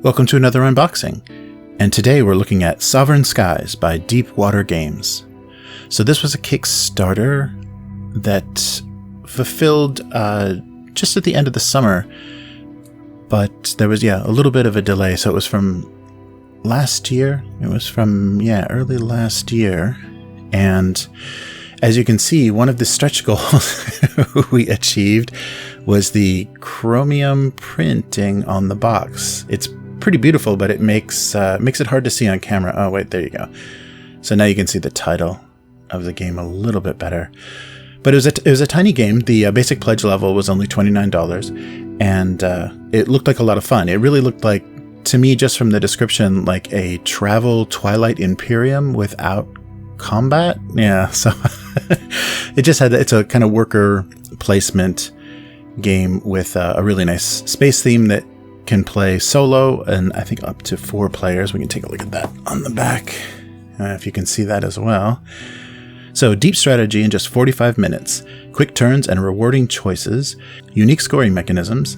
Welcome to another unboxing, and today we're looking at Sovereign Skies by Deepwater Games. So this was a Kickstarter that fulfilled just at the end of the summer, but there was, a little bit of a delay. So it was from last year. It was from, early last year. And as you can see, one of the stretch goals we achieved was the chromium printing on the box. It's pretty beautiful, but it makes it hard to see on camera. Oh, wait, there you go. So now you can see the title of the game a little bit better. But it was a tiny game. The basic pledge level was only $29, and it looked like a lot of fun. It really looked like, to me, just from the description, like a travel Twilight Imperium without combat. Yeah, so it just had, it's a kind of worker placement game with a really nice space theme that can play solo, and I think up to 4 players. We can take a look at that on the back, if you can see that as well. So, deep strategy in just 45 minutes, quick turns and rewarding choices, unique scoring mechanisms,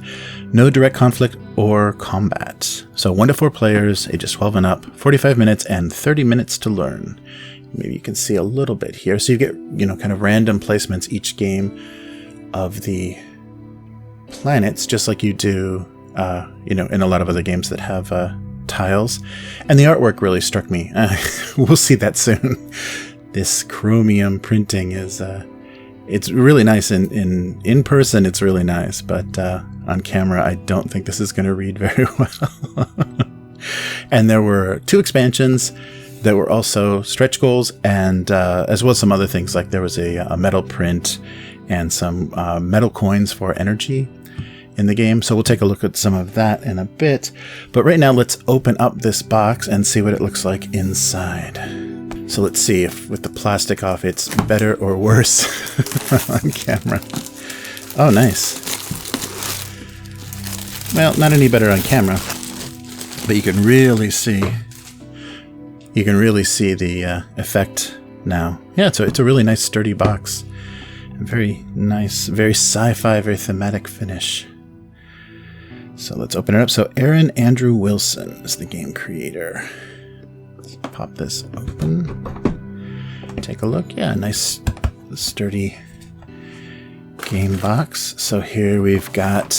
no direct conflict or combat. So 1 to 4 players, ages 12 and up, 45 minutes and 30 minutes to learn. Maybe you can see a little bit here. So you get, kind of random placements each game of the planets, just like you do in a lot of other games that have tiles. And the artwork really struck me. We'll see that soon. This chromium printing is, it's really nice. In person, it's really nice. But on camera, I don't think this is going to read very well. And there were 2 expansions. There were also stretch goals, and as well as some other things, like there was a metal print and some metal coins for energy in the game. So we'll take a look at some of that in a bit. But right now, let's open up this box and see what it looks like inside. So let's see if with the plastic off, it's better or worse on camera. Oh, nice. Well, not any better on camera, but you can really see. You can really see the effect now. Yeah, it's a really nice, sturdy box. Very nice, very sci-fi, very thematic finish. So let's open it up. So Aaron Andrew Wilson is the game creator. Let's pop this open. Take a look. Yeah, nice, sturdy game box. So here we've got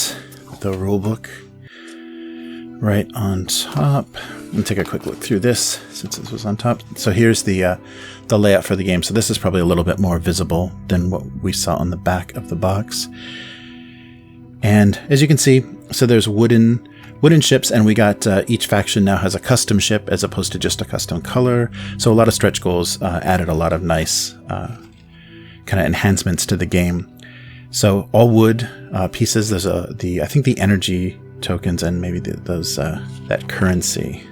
the rulebook right on top. Let me take a quick look through this since this was on top. So here's the layout for the game. So this is probably a little bit more visible than what we saw on the back of the box. And as you can see, so there's wooden ships, and we got each faction now has a custom ship as opposed to just a custom color. So a lot of stretch goals added a lot of nice kind of enhancements to the game. So all wood pieces. There's I think the energy tokens and maybe those that currency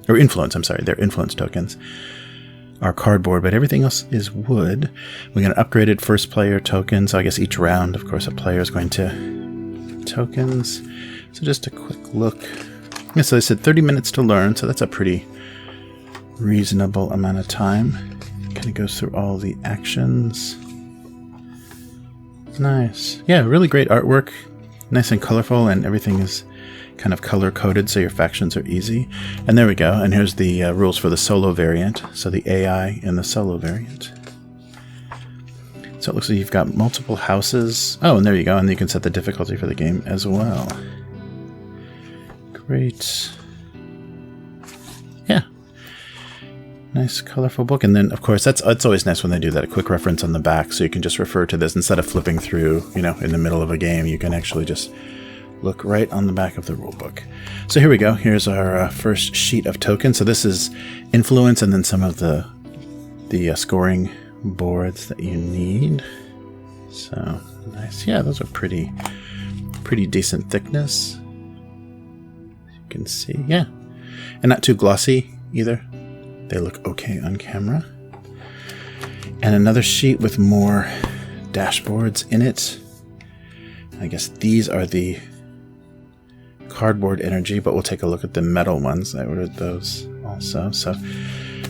or influence. I'm sorry, they're influence tokens. Are cardboard, but everything else is wood. We got an upgraded first player token. So I guess each round, of course, a player is going to tokens. So just a quick look. Yeah, so they said 30 minutes to learn. So that's a pretty reasonable amount of time. Kind of goes through all the actions. Nice. Yeah, really great artwork. Nice and colorful, and everything is kind of color coded so your factions are easy. And there we go. And here's the rules for the solo variant. So the AI in the solo variant. So it looks like you've got multiple houses. Oh, and there you go. And you can set the difficulty for the game as well. Great. Yeah. Nice, colorful book. And then, of course, that's always nice when they do that. A quick reference on the back, so you can just refer to this instead of flipping through, in the middle of a game. You can actually just look right on the back of the rulebook. So here we go. Here's our first sheet of tokens. So this is influence, and then some of the scoring boards that you need. So nice. Yeah, those are pretty decent thickness. As you can see, yeah, and not too glossy either. They look okay on camera. And another sheet with more dashboards in it. I guess these are the cardboard energy, but we'll take a look at the metal ones. I ordered those also. So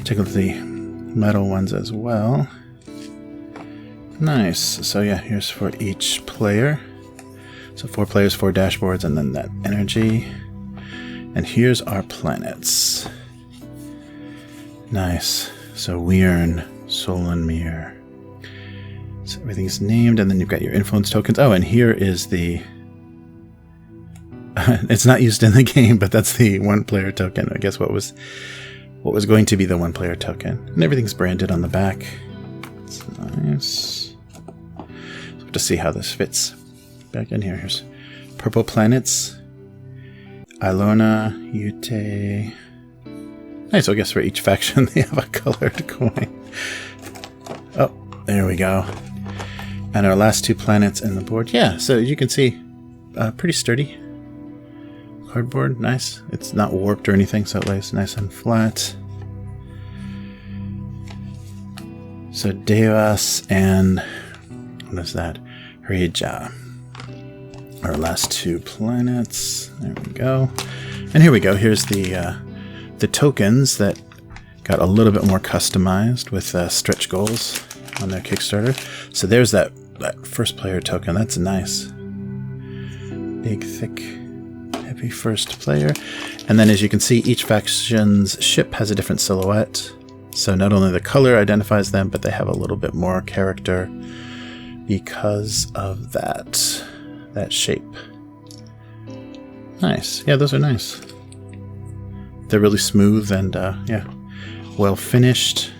take a look at the metal ones as well. Nice. So yeah, here's for each player. So 4 players, 4 dashboards, and then that energy. And here's our planets. Nice. So Weirn, Solanmere. So everything's named, and then you've got your influence tokens. Oh, and here is the... it's not used in the game, but that's the one-player token. I guess what was going to be the one-player token. And everything's branded on the back. It's nice. So we'll have to see how this fits back in here. Here's purple planets. Ilona, Ute. Nice, so I guess for each faction they have a colored coin. Oh, there we go. And our last two planets in the board. Yeah, so you can see, pretty sturdy. Cardboard, nice. It's not warped or anything, so it lays nice and flat. So Devas and, what is that? Reja. Our last two planets. There we go. And here we go. Here's the tokens that got a little bit more customized with stretch goals on their Kickstarter. So there's that first player token. That's nice. Big, thick, heavy first player. And then as you can see, each faction's ship has a different silhouette. So not only the color identifies them, but they have a little bit more character because of that shape. Nice. Yeah, those are nice. They're really smooth and, yeah, well finished.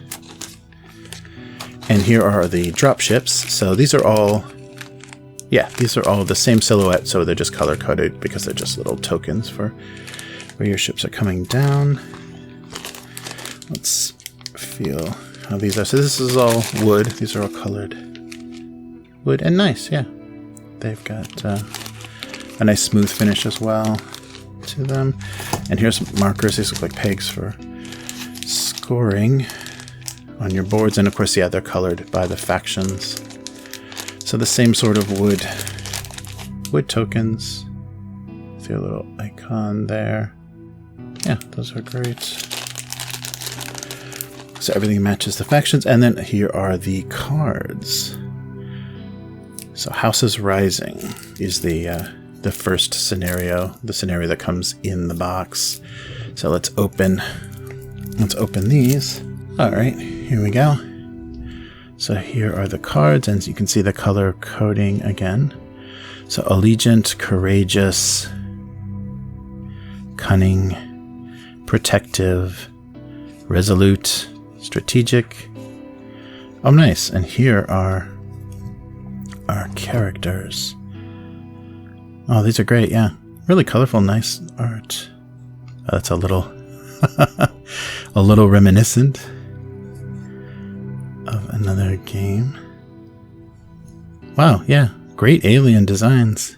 And here are the drop ships. So these are all, yeah, these are all the same silhouette, so they're just color-coded because they're just little tokens for where your ships are coming down. Let's feel how these are. So this is all wood. These are all colored wood. And nice, yeah. They've got a nice smooth finish as well to them. And here's some markers. These look like pegs for scoring on your boards. And of course, yeah, they're colored by the factions. So the same sort of wood tokens. See a little icon there. Yeah, those are great. So everything matches the factions. And then here are the cards. So Houses Rising is the first scenario, the scenario that comes in the box. So let's open these. All right, here we go. So here are the cards, and you can see the color coding again. So Allegiant, Courageous, Cunning, Protective, Resolute, Strategic. Oh, nice. And here are our characters. Oh, these are great, yeah. Really colorful, nice art. Oh, that's a little a little reminiscent of another game. Wow, yeah. Great alien designs.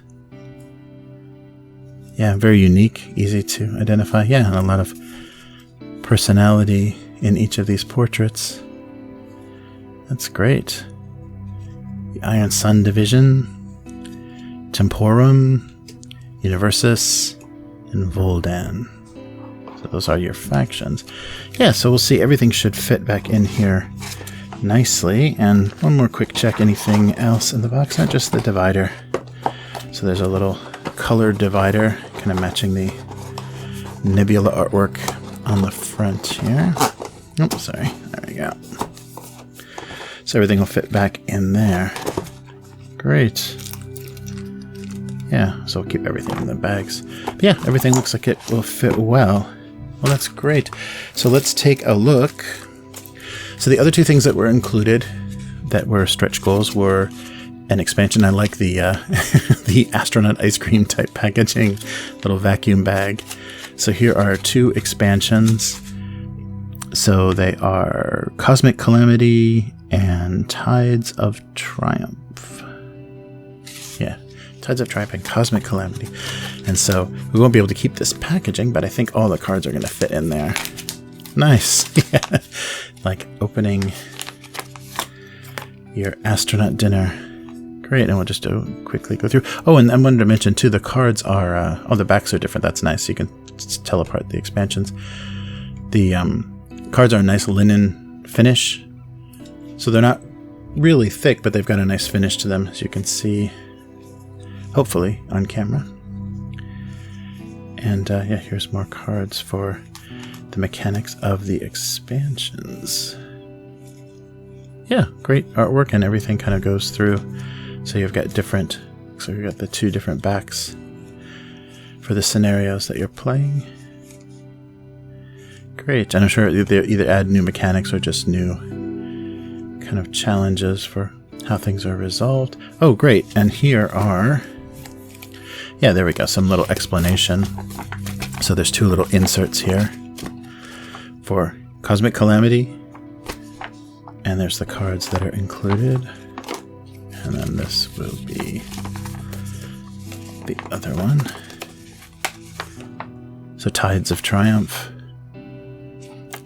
Yeah, very unique, easy to identify. Yeah, and a lot of personality in each of these portraits. That's great. The Iron Sun Division, Temporum, Universis, and Voldan. So those are your factions. Yeah, so we'll see. Everything should fit back in here nicely. And one more quick check. Anything else in the box? Not just the divider. So there's a little colored divider, kind of matching the nebula artwork on the front here. Oh, sorry. There we go. So everything will fit back in there. Great. Yeah, so we'll keep everything in the bags. But yeah, everything looks like it will fit well. Well, that's great. So let's take a look. So the other two things that were included that were stretch goals were an expansion. I like the the astronaut ice cream type packaging, little vacuum bag. So here are two expansions. So they are Cosmic Calamity and Tides of Triumph. Yeah, Tides of Triumph and Cosmic Calamity. And so we won't be able to keep this packaging, but I think all the cards are going to fit in there. Nice. Yeah. Like opening your astronaut dinner. Great, and we'll just quickly go through. Oh, and I wanted to mention too, the cards are, oh, the backs are different. That's nice. So you can tell apart the expansions. The cards are a nice linen finish. So they're not really thick, but they've got a nice finish to them, as you can see, hopefully, on camera. And yeah, here's more cards for the mechanics of the expansions. Yeah, great artwork, and everything kind of goes through. So you've got different, so you've got the 2 different backs for the scenarios that you're playing. Great, and I'm sure they either add new mechanics or just new kind of challenges for how things are resolved. Oh, great, and here are, yeah, there we go, some little explanation. So there's 2 little inserts here for Cosmic Calamity, and there's the cards that are included. And then this will be the other one. So Tides of Triumph.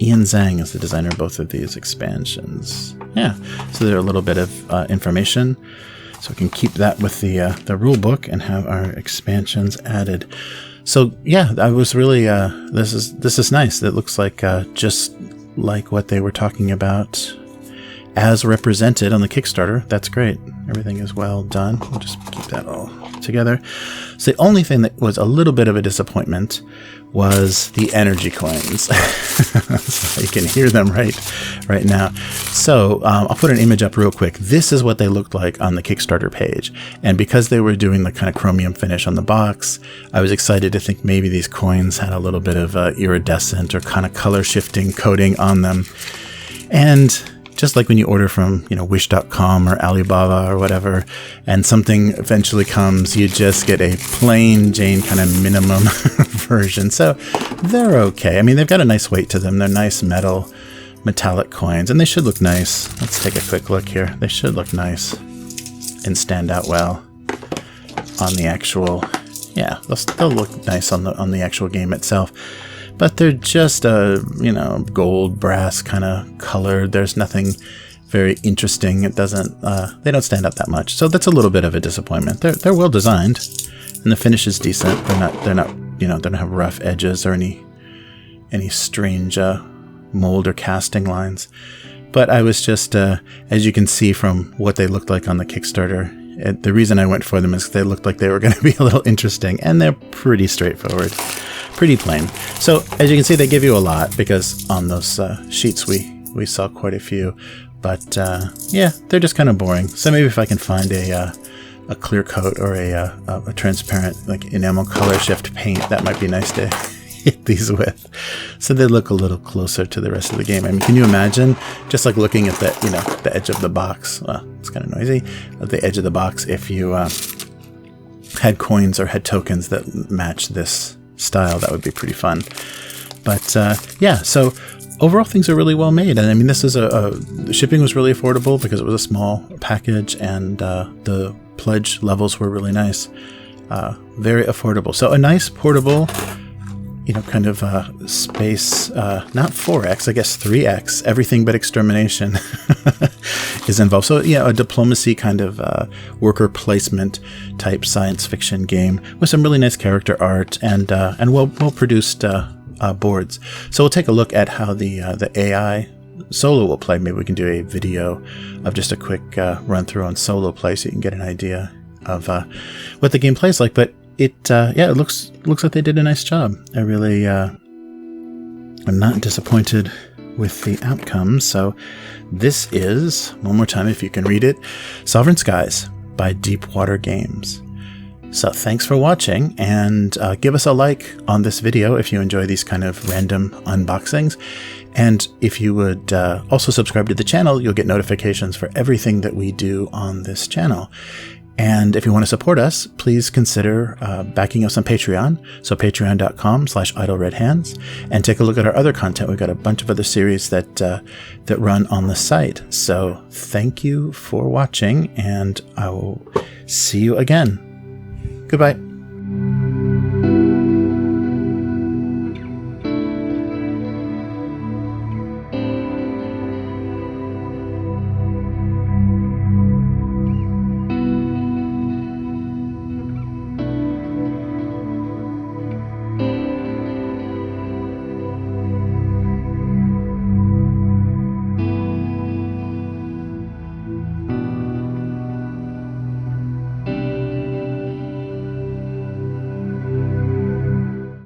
Ian Zhang is the designer of both of these expansions. Yeah, so there's a little bit of information. So we can keep that with the rulebook and have our expansions added. So yeah, I was really, this is nice. It looks like just like what they were talking about as represented on the Kickstarter. That's great. Everything is well done. We'll just keep that all together. So the only thing that was a little bit of a disappointment was the energy coins. So you can hear them right now. So I'll put an image up real quick. This is what they looked like on the Kickstarter page. And because they were doing the kind of chromium finish on the box, I was excited to think maybe these coins had a little bit of iridescent or kind of color shifting coating on them. And just like when you order from, Wish.com or Alibaba or whatever, and something eventually comes, you just get a plain Jane kind of minimum version. So they're okay. I mean, they've got a nice weight to them. They're nice metallic coins, and they should look nice. Let's take a quick look here. They should look nice and stand out well on the actual, yeah, they'll look nice on the actual game itself. But they're just, gold, brass kind of colored. There's nothing very interesting. It doesn't, they don't stand out that much. So that's a little bit of a disappointment. They're well designed, and the finish is decent. They're not, they don't have rough edges or any strange mold or casting lines. But I was just, as you can see from what they looked like on the Kickstarter, the reason I went for them is they looked like they were going to be a little interesting, and they're pretty straightforward. Pretty plain. So as you can see, they give you a lot, because on those sheets we saw quite a few, but yeah, they're just kind of boring. So maybe if I can find a clear coat or a transparent like enamel color shift paint, that might be nice to hit these with, so they look a little closer to the rest of the game. I mean, can you imagine just like looking at the edge of the box? Well, it's kind of noisy. At the edge of the box, if you had coins or had tokens that match this style, that would be pretty fun. But yeah, so overall things are really well made, and I mean, this is the shipping was really affordable because it was a small package, and the pledge levels were really nice, very affordable. So a nice portable, kind of space, not 4X, I guess 3X, everything but extermination is involved. So yeah, a diplomacy kind of worker placement type science fiction game with some really nice character art and well produced boards. So we'll take a look at how the AI solo will play. Maybe we can do a video of just a quick run through on solo play, so you can get an idea of what the game plays like. But it looks like they did a nice job. I really I'm not disappointed with the outcome. So this is, one more time if you can read it, Sovereign Skies by Deepwater Games. So thanks for watching, and give us a like on this video if you enjoy these kind of random unboxings. And if you would also subscribe to the channel, you'll get notifications for everything that we do on this channel. And if you want to support us, please consider backing us on Patreon. So patreon.com/idleredhands, and take a look at our other content. We've got a bunch of other series that run on the site. So thank you for watching, and I will see you again. Goodbye.